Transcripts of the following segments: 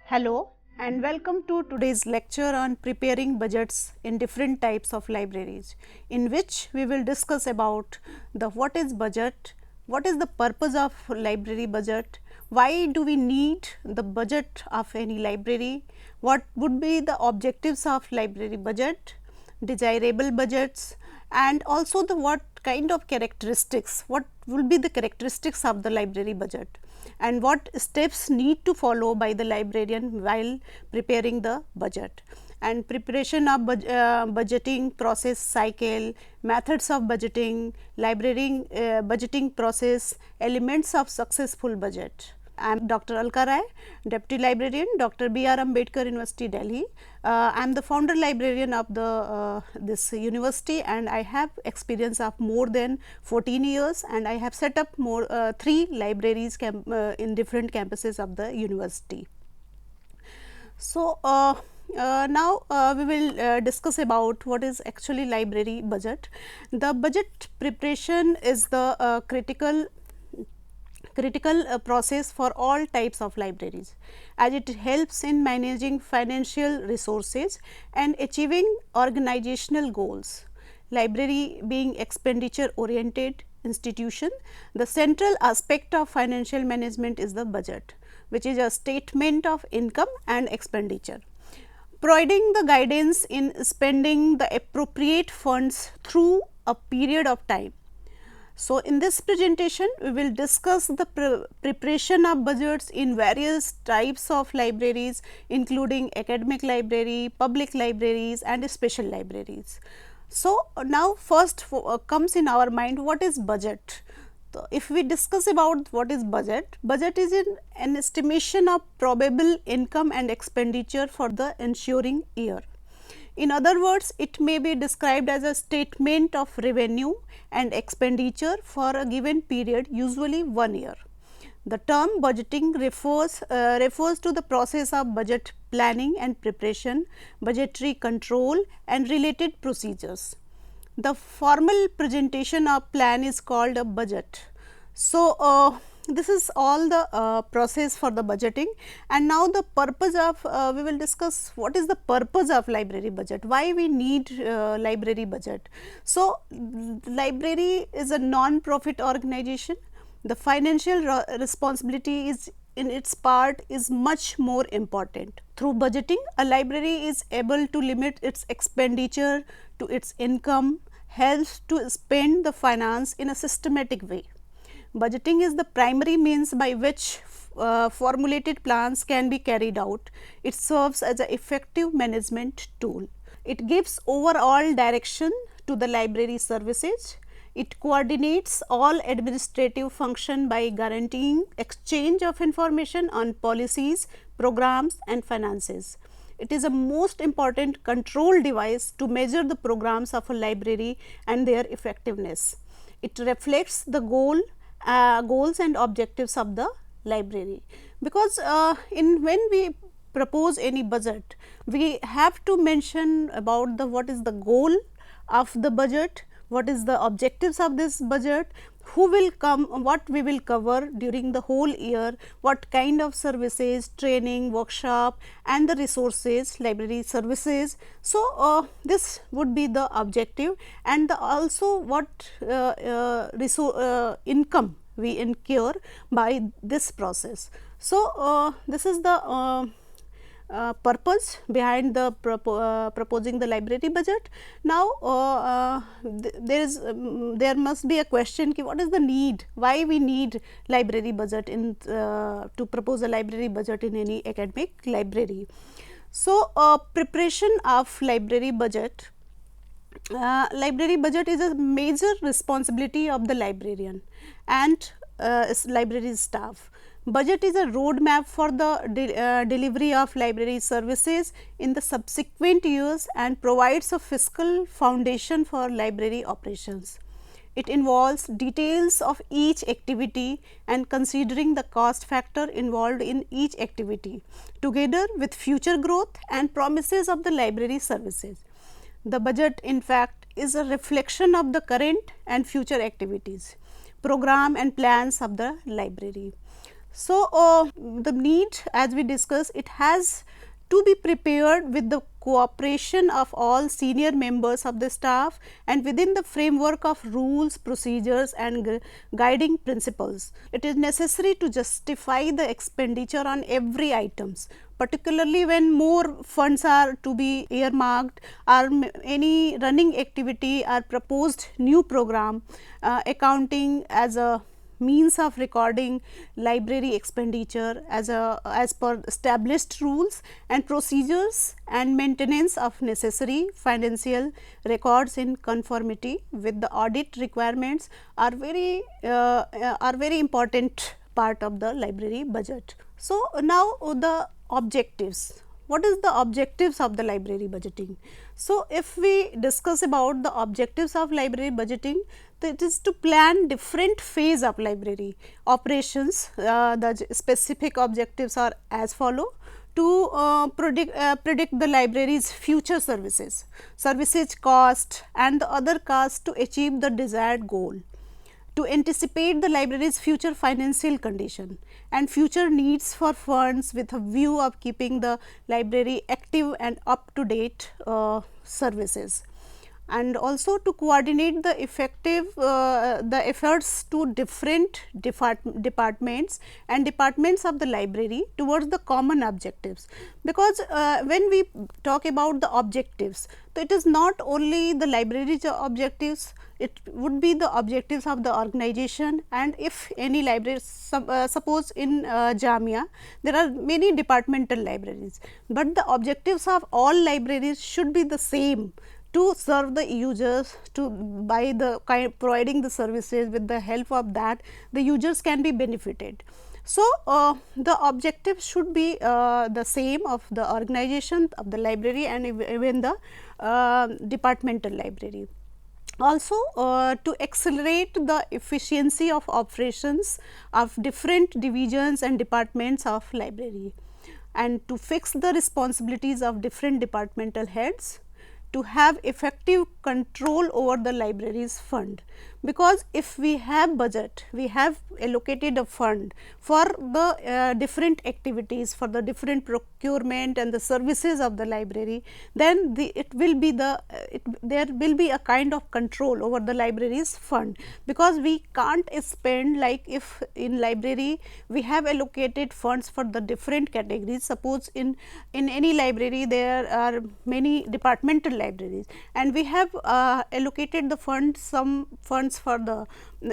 Hello and welcome to today's lecture on preparing budgets in different types of libraries, in which we will discuss about the what is budget, what is the purpose of library budget, why do we need the budget of any library, what would be the objectives of library budget, desirable budgets, and also the what kind of characteristics, what will be the characteristics of the library budget, and what steps need to follow by the librarian while preparing the budget, and preparation of budgeting process cycle, methods of budgeting, library budgeting process, elements of successful budget. I am Dr. Alka Rai, Deputy Librarian, Dr. B.R. Ambedkar University, Delhi. I am the founder librarian of the this university, and I have experience of more than 14 years, and I have set up more 3 libraries in different campuses of the university. So, now we will discuss about what is actually library budget. The budget preparation is the critical process for all types of libraries, as it helps in managing financial resources and achieving organizational goals. Library being expenditure oriented institution, the central aspect of financial management is the budget, which is a statement of income and expenditure, providing the guidance in spending the appropriate funds through a period of time. So, in this presentation we will discuss the preparation of budgets in various types of libraries, including academic library, public libraries and special libraries. So, now first comes in our mind what is budget. So, if we discuss about what is budget, budget is an estimation of probable income and expenditure for the ensuing year. In other words, it may be described as a statement of revenue and expenditure for a given period, usually 1 year. The term budgeting refers to the process of budget planning and preparation, budgetary control and related procedures. The formal presentation of plan is called a budget. So, this is all the process for the budgeting, and now the purpose of we will discuss what is the purpose of library budget, why we need library budget. So, library is a non-profit organization. The financial responsibility is in its part is much more important. Through budgeting, a library is able to limit its expenditure to its income, helps to spend the finance in a systematic way. Budgeting is the primary means by which formulated plans can be carried out. It serves as an effective management tool. It gives overall direction to the library services. It coordinates all administrative function by guaranteeing exchange of information on policies, programs and finances. It is a most important control device to measure the programs of a library and their effectiveness. It reflects the goals and objectives of the library, because when we propose any budget, we have to mention about the what is the goal of the budget, what is the objectives of this budget, who will come, what we will cover during the whole year, what kind of services, training, workshop and the resources, library services. So, this would be the objective, and also what income we incur by this process. So, this is the purpose behind the proposing the library budget. Now, there must be a question ki what is the need, why we need library budget in to propose a library budget in any academic library. So, preparation of library budget. Library budget is a major responsibility of the librarian and library staff. Budget is a roadmap for the delivery of library services in the subsequent years and provides a fiscal foundation for library operations. It involves details of each activity and considering the cost factor involved in each activity, together with future growth and promises of the library services. The budget in fact is a reflection of the current and future activities, program and plans of the library. So, the need, as we discussed, it has to be prepared with the cooperation of all senior members of the staff and within the framework of rules, procedures and guiding principles. It is necessary to justify the expenditure on every items, particularly when more funds are to be earmarked or any running activity or proposed new program, accounting as a means of recording library expenditure as per established rules and procedures and maintenance of necessary financial records in conformity with the audit requirements are very important part of the library budget. So, now the objectives. What is the objectives of the library budgeting? So, if we discuss about the objectives of library budgeting, it is to plan different phase of library operations. The specific objectives are as follow: to predict the library's future services cost and the other costs to achieve the desired goal, to anticipate the library's future financial condition and future needs for funds with a view of keeping the library active and up to date services, and also to coordinate the the efforts to different departments of the library towards the common objectives. Because when we talk about the objectives, so it is not only the library's objectives, it would be the objectives of the organization. And if any library, suppose in Jamia there are many departmental libraries, but the objectives of all libraries should be the same, to serve the users, to by the providing the services. With the help of that, the users can be benefited. So, the objectives should be the same of the organization of the library and even the departmental library. Also, to accelerate the efficiency of operations of different divisions and departments of library, and to fix the responsibilities of different departmental heads, to have effective control over the library's fund. Because if we have budget, we have allocated a fund for the different activities, for the different procurement and the services of the library, then there will be a kind of control over the library's fund. Because we can't spend, like if in library we have allocated funds for the different categories. Suppose in any library there are many departmental libraries and we have allocated the funds, some funds for the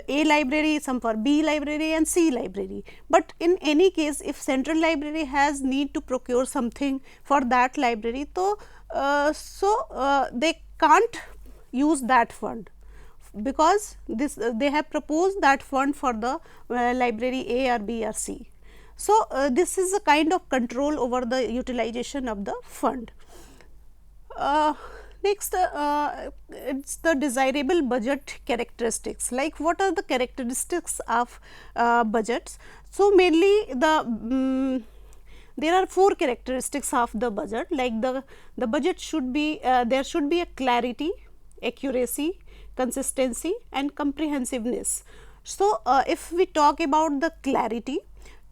A library, some for B library and C library. But in any case, if central library has need to procure something for that library, so they can't use that fund, because they have proposed that fund for the library A or B or C. So, this is a kind of control over the utilization of the fund. Next, it is the desirable budget characteristics. Like what are the characteristics of budgets? So, mainly there are 4 characteristics of the budget. Like the budget should be, there should be a clarity, accuracy, consistency and comprehensiveness. So, if we talk about the clarity,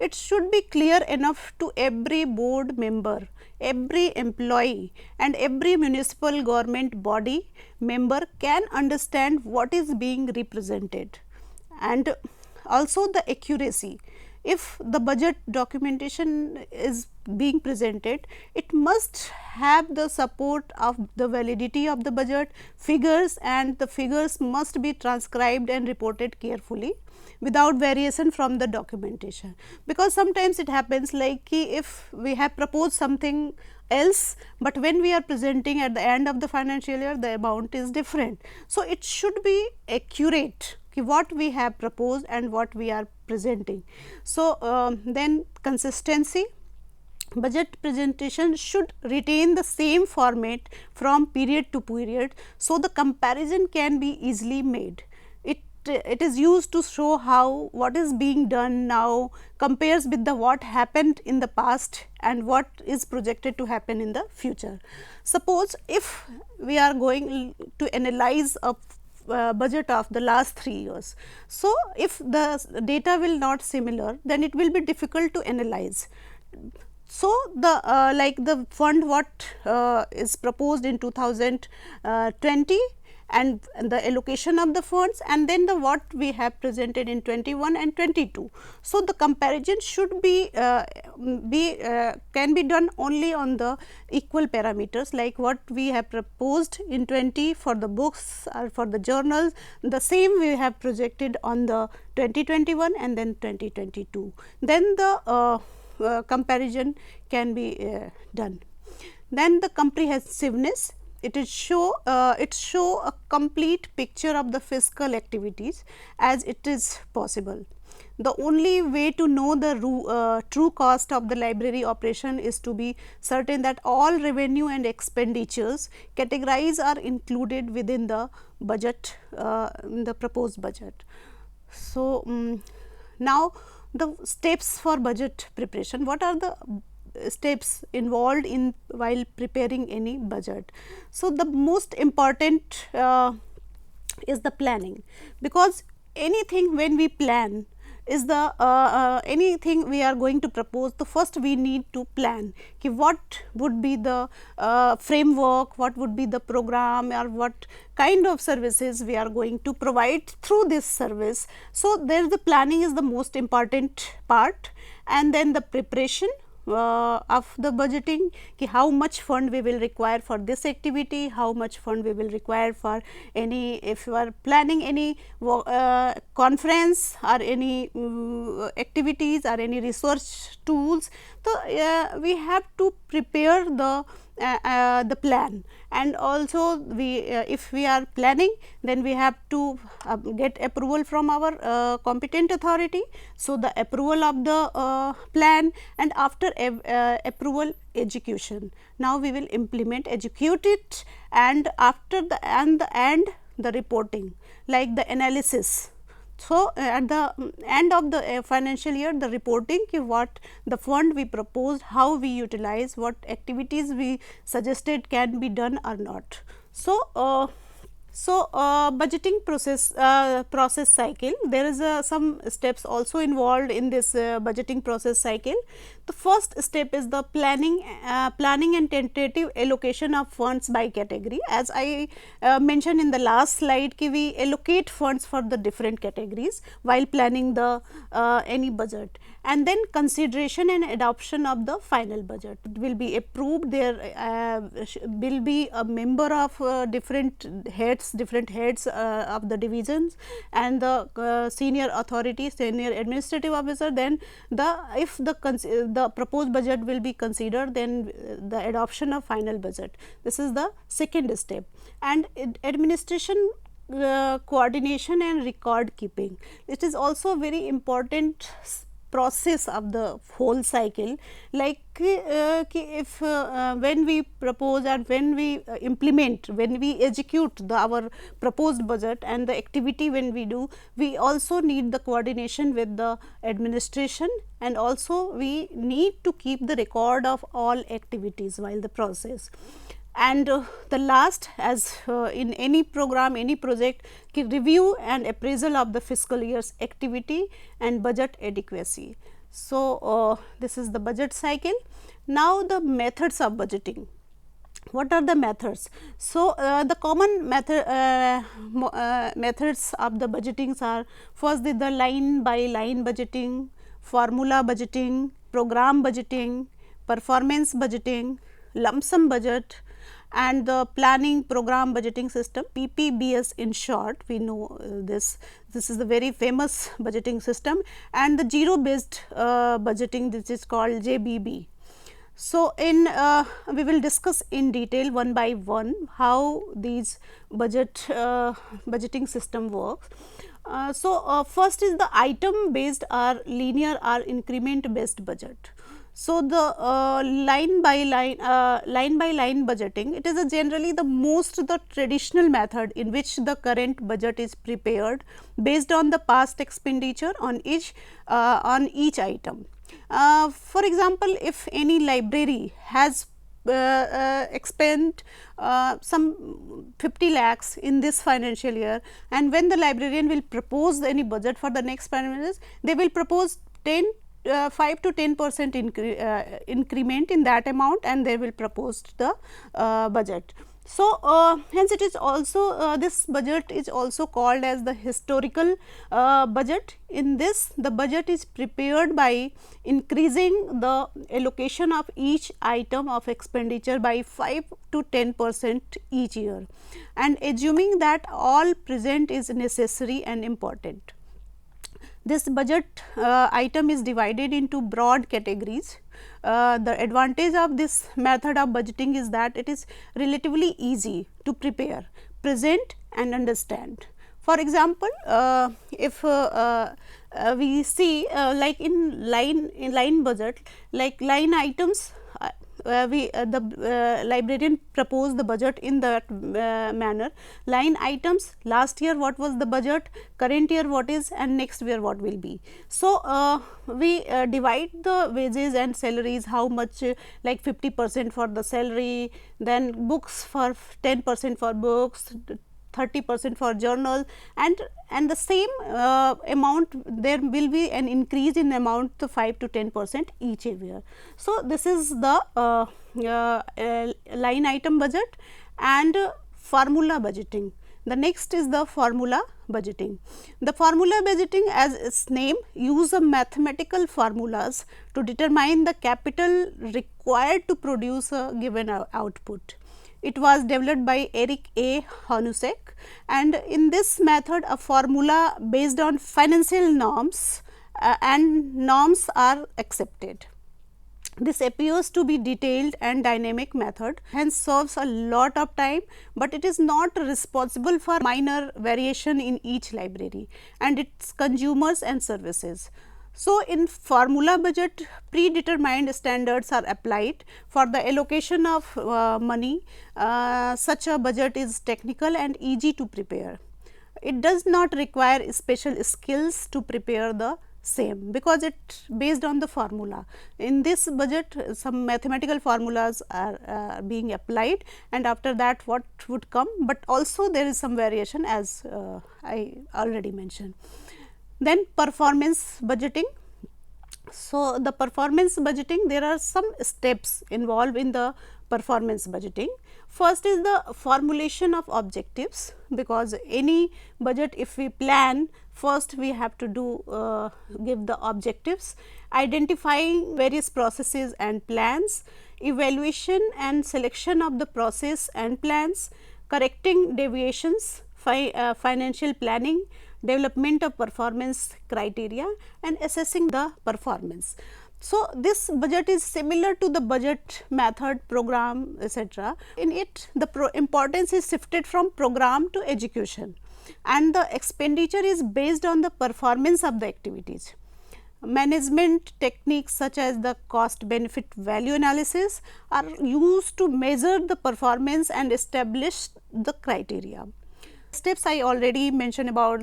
it should be clear enough to every board member, every employee and every municipal government body member can understand what is being represented. And also the accuracy, if the budget documentation is being presented, it must have the support of the validity of the budget figures, and the figures must be transcribed and reported carefully without variation from the documentation. Because sometimes it happens like if we have proposed something else, but when we are presenting at the end of the financial year, the amount is different. So, it should be accurate what we have proposed and what we are presenting. So, then consistency, budget presentation should retain the same format from period to period. So, the comparison can be easily made. It is used to show how what is being done now compares with the what happened in the past and what is projected to happen in the future. Suppose if we are going to analyze a budget of the last 3 years. So, if the data will not similar, then it will be difficult to analyze. So, the like the fund what is proposed in 2020 and the allocation of the funds, and then the what we have presented in 21 and 22. So, the comparison should be can be done only on the equal parameters, like what we have proposed in 20 for the books or for the journals, the same we have projected on the 2021 and then 2022. Then the comparison can be done. Then the comprehensiveness, it show a complete picture of the fiscal activities as it is possible. The only way to know the true cost of the library operation is to be certain that all revenue and expenditures categories are included within the budget, the proposed budget. So, now the steps for budget preparation. What are the steps involved in while preparing any budget? So, the most important is the planning, because anything when we plan is the anything we are going to propose, the first we need to plan ki what would be the framework, what would be the program, or what kind of services we are going to provide through this service. So, there the planning is the most important part, and then the preparation of the budgeting, ki how much fund we will require for this activity, how much fund we will require for any, if you are planning any conference or any activities or any research tools. So, we have to prepare the plan, and also we if we are planning, then we have to get approval from our competent authority. So, the approval of the plan, and after approval, execution. Now, we will implement, execute it, and after the end the reporting, like the analysis. So, at the end of the financial year, the reporting ki what the fund we proposed, how we utilize, what activities we suggested can be done or not. So, budgeting process cycle, there is some steps also involved in this budgeting process cycle. The first step is the planning and tentative allocation of funds by category. As I mentioned in the last slide, ki we allocate funds for the different categories while planning the any budget, and then consideration and adoption of the final budget. It will be approved, there will be a member of different heads of the divisions, and the senior authority, senior administrative officer. Then if the proposed budget will be considered, then the adoption of final budget. This is the second step. And administration coordination and record keeping, it is also very important process of the whole cycle. Like if when we propose and when we implement, when we execute our proposed budget and the activity when we do, we also need the coordination with the administration, and also we need to keep the record of all activities while the process. And the last, as in any program, any project, review and appraisal of the fiscal year's activity and budget adequacy. So, this is the budget cycle. Now, the methods of budgeting. What are the methods? So, the common methods of the budgetings are: first the line by line budgeting, formula budgeting, program budgeting, performance budgeting, lump sum budget, and the planning program budgeting system, PPBS in short. We know this is a very famous budgeting system, and the zero based budgeting, this is called JBB. So, in we will discuss in detail one by one how these budgeting system works. First is the item based or linear or increment based budget. So, the line by line budgeting, it is generally the most traditional method in which the current budget is prepared based on the past expenditure on each item. For example, if any library has expend some 50 lakhs in this financial year, and when the librarian will propose any budget for the next financial year, they will propose 5 to 10% increment in that amount, and they will propose the budget. So, hence it is also this budget is also called as the historical budget. In this, the budget is prepared by increasing the allocation of each item of expenditure by 5 to 10% each year, and assuming that all present is necessary and important. This budget item is divided into broad categories. The advantage of this method of budgeting is that it is relatively easy to prepare, present and understand. For example, if we see like in line budget, like line items, the librarian proposed the budget in that manner. Line items, last year what was the budget, current year what is, and next year what will be. So, we divide the wages and salaries, how much, like 50% for the salary, then books for 10% for books, 30% for journal, and the same amount, there will be an increase in amount to 5 to 10% each year. So, this is the line item budget and formula budgeting. The next is the formula budgeting. The formula budgeting, as its name, use of mathematical formulas to determine the capital required to produce a given output. It was developed by Eric A. Honusek, and in this method a formula based on financial norms and norms are accepted. This appears to be detailed and dynamic method, hence saves a lot of time, but it is not responsible for minor variation in each library and its consumers and services. So, in formula budget, predetermined standards are applied for the allocation of money. Such a budget is technical and easy to prepare. It does not require special skills to prepare the same, because it based on the formula. In this budget, some mathematical formulas are being applied, and after that what would come, but also there is some variation, as I already mentioned. Then performance budgeting. So, the performance budgeting, there are some steps involved in the performance budgeting. First is the formulation of objectives, because any budget if we plan, first we have to do give the objectives, identifying various processes and plans, evaluation and selection of the process and plans, correcting deviations, financial planning, development of performance criteria, and assessing the performance. So, this budget is similar to the budget method, program, etc. In it, the importance is shifted from program to execution, and the expenditure is based on the performance of the activities. Management techniques such as the cost benefit value analysis are used to measure the performance and establish the criteria. Steps I already mentioned about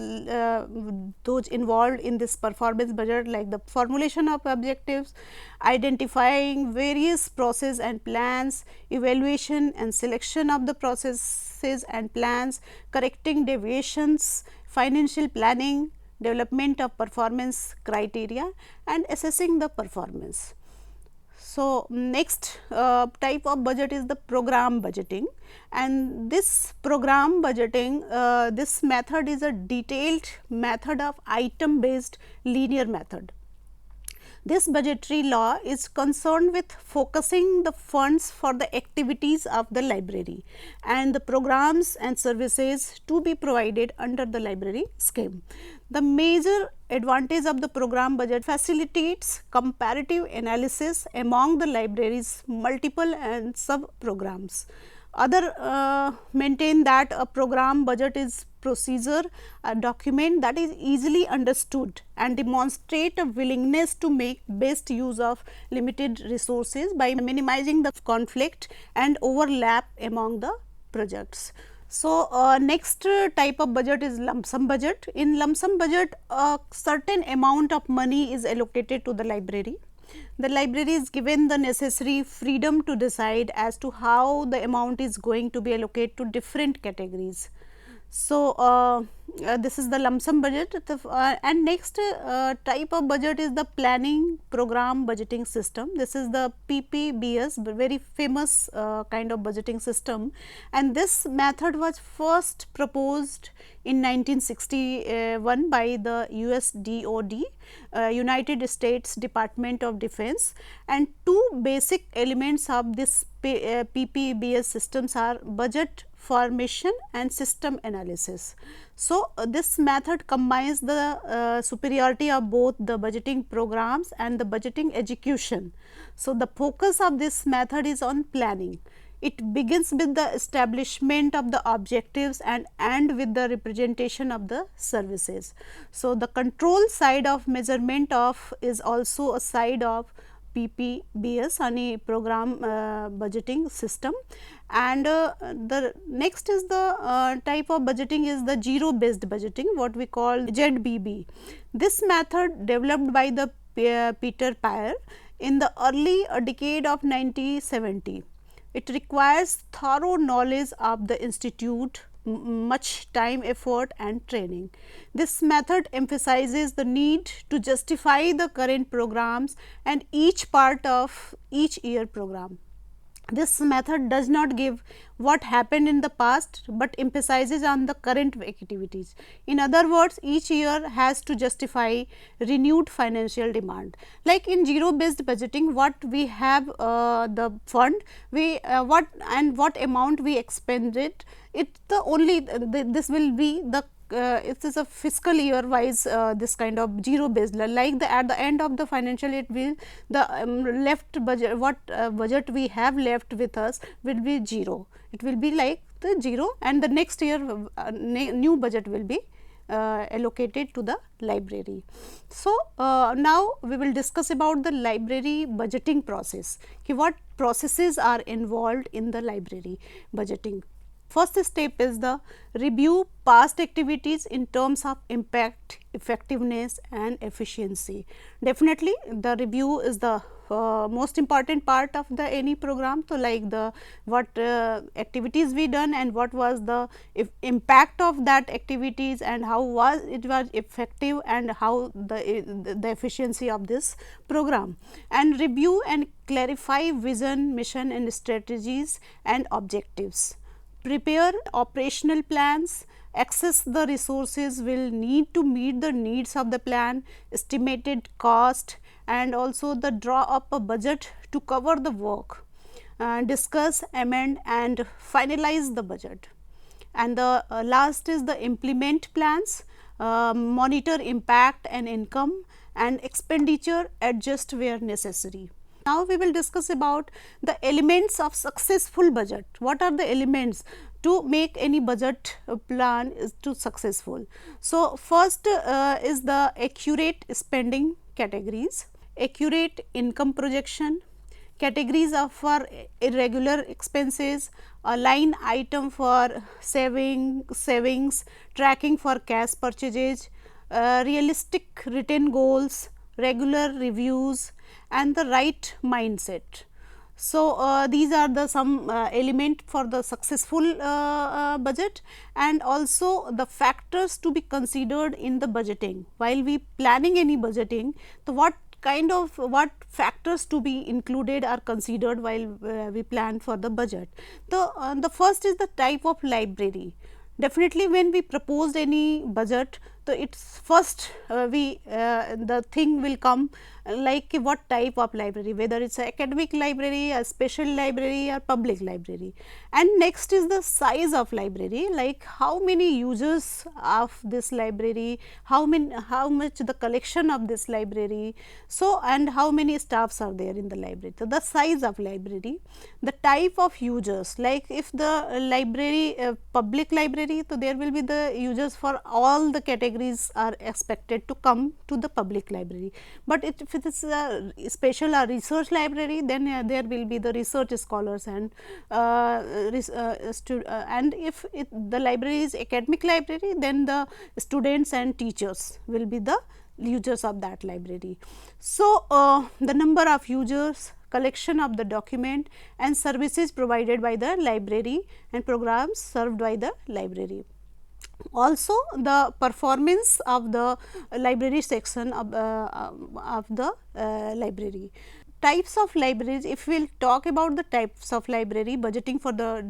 those involved in this performance budget, like the formulation of objectives, identifying various process and plans, evaluation and selection of the processes and plans, correcting deviations, financial planning, development of performance criteria, and assessing the performance. So, next type of budget is the program budgeting, and this program budgeting, this method is a detailed method of item based linear method. This budgetary law is concerned with focusing the funds for the activities of the library and the programs and services to be provided under the library scheme. The major advantage of the program budget facilitates comparative analysis among the library's multiple and sub programs. Other maintain that a program budget is procedure, a document that is easily understood and demonstrate a willingness to make best use of limited resources by minimizing the conflict and overlap among the projects. So, next type of budget is lump sum budget. In lump sum budget, a certain amount of money is allocated to the library. The library is given the necessary freedom to decide as to how the amount is going to be allocated to different categories. So, this is the lump sum budget, and next type of budget is the planning program budgeting system. This is the PPBS, very famous kind of budgeting system, and this method was first proposed in 1961 by the US DOD, United States Department of Defense, and two basic elements of this PPBS systems are budget formation and system analysis. So, this method combines the superiority of both the budgeting programs and the budgeting execution. So, the focus of this method is on planning. It begins with the establishment of the objectives and end with the representation of the services. So, the control side of measurement of is also a side of PPBS, any program budgeting system, and the next is the type of budgeting is the zero based budgeting, what we call ZBB. This method developed by the Peter Payer in the early decade of 1970. It requires thorough knowledge of the institute, much time, effort and training. This method emphasizes the need to justify the current programs and each part of each year program. This method does not give what happened in the past, but emphasizes on the current activities. In other words, each year has to justify renewed financial demand. Like in zero based budgeting, what we have the fund, we what amount we expended, it the only this will be the it is a fiscal year wise this kind of zero based, like the at the end of the financial it will the left budget, what budget we have left with us will be 0. It will be like the 0, and the next year new budget will be allocated to the library. So, now we will discuss about the library budgeting process, what processes are involved in the library budgeting. First step is the review past activities in terms of impact, effectiveness and efficiency. Definitely the review is the most important part of the any program. So, like the what activities we done and what was the impact of that activities and how was it was effective and how the efficiency of this program, and review and clarify vision, mission and strategies and objectives. Prepare operational plans, access the resources will need to meet the needs of the plan, estimated cost and also the draw up a budget to cover the work, discuss, amend and finalize the budget. And the last is the implement plans, monitor impact and income and expenditure, adjust where necessary. Now, we will discuss about the elements of successful budget. What are the elements to make any budget plan is to successful? So, first is the accurate spending categories, accurate income projection, categories of for irregular expenses, a line item for savings, tracking for cash purchases, realistic written goals, regular reviews and the right mindset. So, these are the some element for the successful budget, and also the factors to be considered in the budgeting. While we planning any budgeting, so what kind of what factors to be included are considered while we plan for the budget. The first is the type of library. Definitely when we proposed any budget, So, it's first the thing will come like what type of library, whether it is a academic library, a special library or public library. And next is the size of library, like how many users of this library, how much the collection of this library. So, and how many staffs are there in the library. So, the size of library, the type of users, like if the library public library, so there will be the users for all the categories are expected to come to the public library. But if it is a special or research library, then there will be the research scholars and if the library is academic library, then the students and teachers will be the users of that library. So, the number of users, collection of the document and services provided by the library and programs served by the library. Also, the performance of the library section of the library. Types of libraries, if we will talk about the types of library, budgeting for the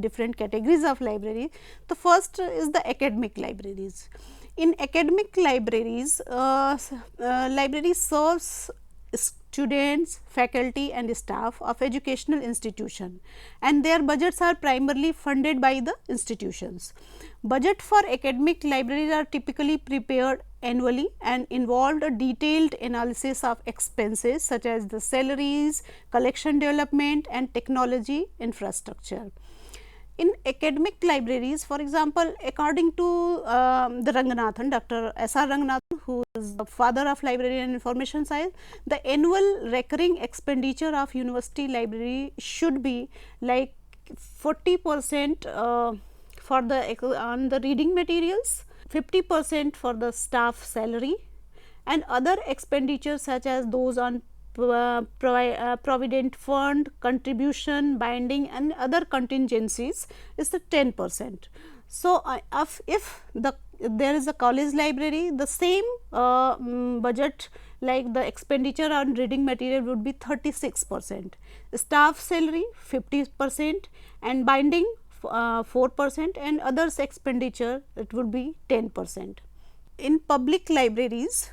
different categories of library, the first is the academic libraries. In academic libraries, library serves students, faculty and staff of educational institution, and their budgets are primarily funded by the institutions. Budget for academic libraries are typically prepared annually and involved a detailed analysis of expenses such as the salaries, collection development and technology infrastructure. In academic libraries, for example, according to the Ranganathan, Dr. S.R. Ranganathan, who is the father of library and information science, the annual recurring expenditure of university library should be like 40% for the on the reading materials, 50% for the staff salary and other expenditures such as those on provident fund, contribution, binding and other contingencies is the 10%. So, if there is a college library, the same budget like the expenditure on reading material would be 36%, staff salary 50% and binding 4% and others expenditure it would be 10%. In public libraries,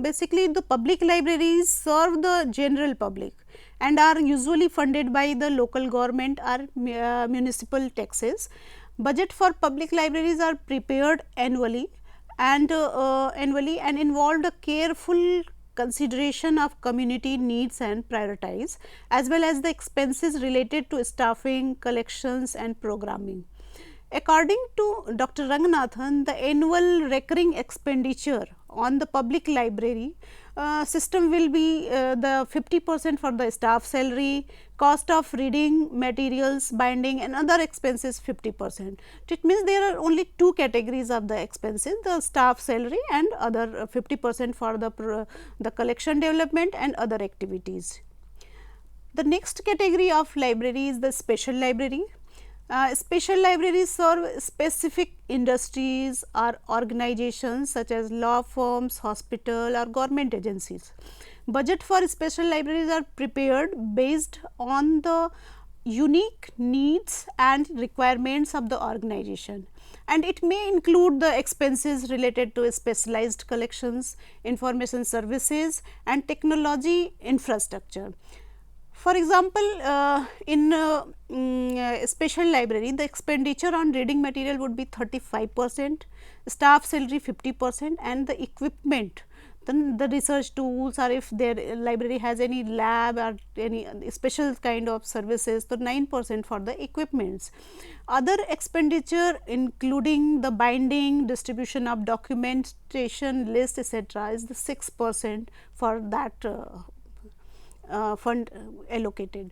basically the public libraries serve the general public and are usually funded by the local government or municipal taxes. Budget for public libraries are prepared annually and involved a careful consideration of community needs and prioritize, as well as the expenses related to staffing, collections and programming. According to Dr. Ranganathan, the annual recurring expenditure on the public library system will be the 50% for the staff salary, cost of reading materials, binding and other expenses 50%. It means there are only two categories of the expenses, the staff salary and other 50% for the collection development and other activities. The next category of library is the special library. Special libraries serve specific industries or organizations such as law firms, hospital or government agencies. Budget for special libraries are prepared based on the unique needs and requirements of the organization, and it may include the expenses related to specialized collections, information services and technology infrastructure. For example, in special library, the expenditure on reading material would be 35%, staff salary 50% and the equipment, then the research tools, or if their library has any lab or any special kind of services, so 9% for the equipments. Other expenditure including the binding, distribution of documentation, list etc. is the 6% for that fund allocated.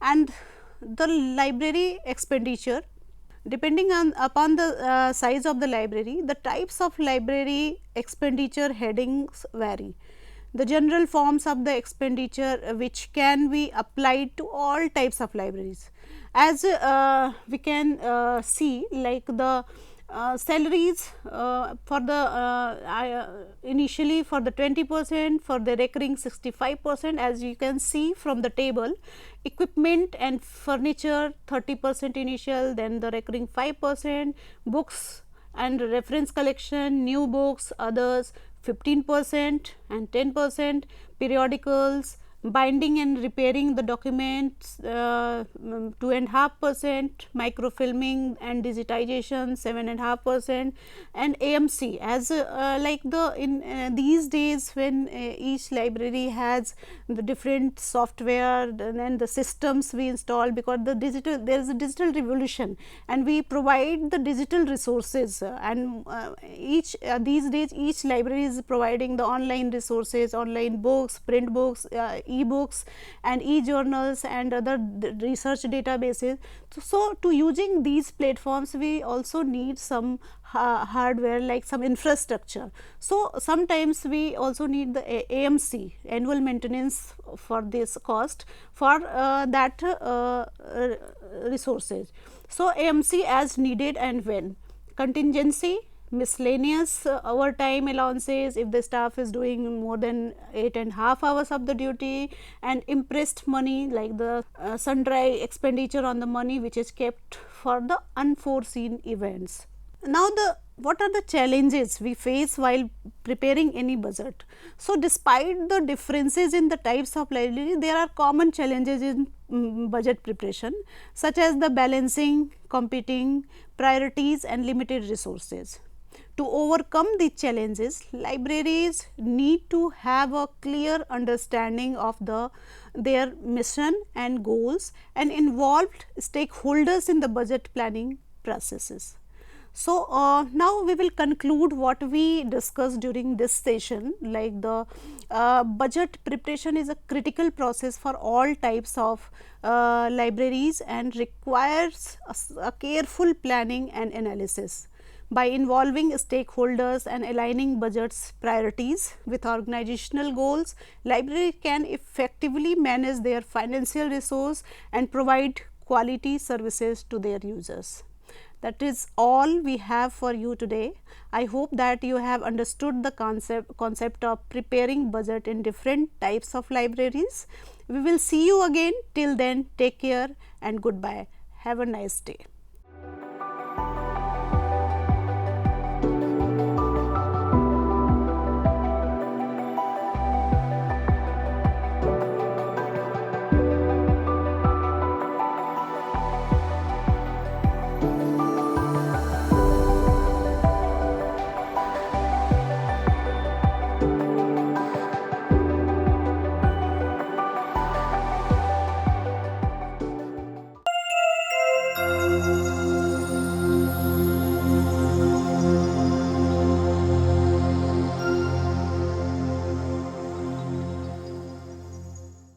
And the library expenditure, depending upon the size of the library, the types of library expenditure headings vary. The general forms of the expenditure which can be applied to all types of libraries, as we can see, like the salaries for the initially for the 20%, for the recurring 65%, as you can see from the table. Equipment and furniture 30% initial, then the recurring 5%, books and reference collection, new books, others 15% and 10%, periodicals, binding and repairing the documents 2.5%, microfilming and digitization 7.5%, and AMC as like the in these days when each library has the different software and the systems we install, because the digital, there is a digital revolution and we provide the digital resources and each these days each library is providing the online resources, online books, print books, e-books and e-journals and other research databases. So, to using these platforms we also need some hardware like some infrastructure. So, sometimes we also need the AMC, annual maintenance for this cost for that resources. So, AMC as needed and when. Contingency, miscellaneous overtime allowances if the staff is doing more than 8.5 hours of the duty, and impressed money like the sundry expenditure on the money which is kept for the unforeseen events. Now, what are the challenges we face while preparing any budget? So, despite the differences in the types of library, there are common challenges in budget preparation, such as the balancing competing priorities and limited resources. To overcome these challenges, libraries need to have a clear understanding of their mission and goals and involved stakeholders in the budget planning processes. So, now we will conclude what we discussed during this session, like the budget preparation is a critical process for all types of libraries and requires a careful planning and analysis. By involving stakeholders and aligning budget's priorities with organizational goals, libraries can effectively manage their financial resource and provide quality services to their users. That is all we have for you today. I hope that you have understood the concept of preparing budget in different types of libraries. We will see you again. Till then, take care and goodbye. Have a nice day.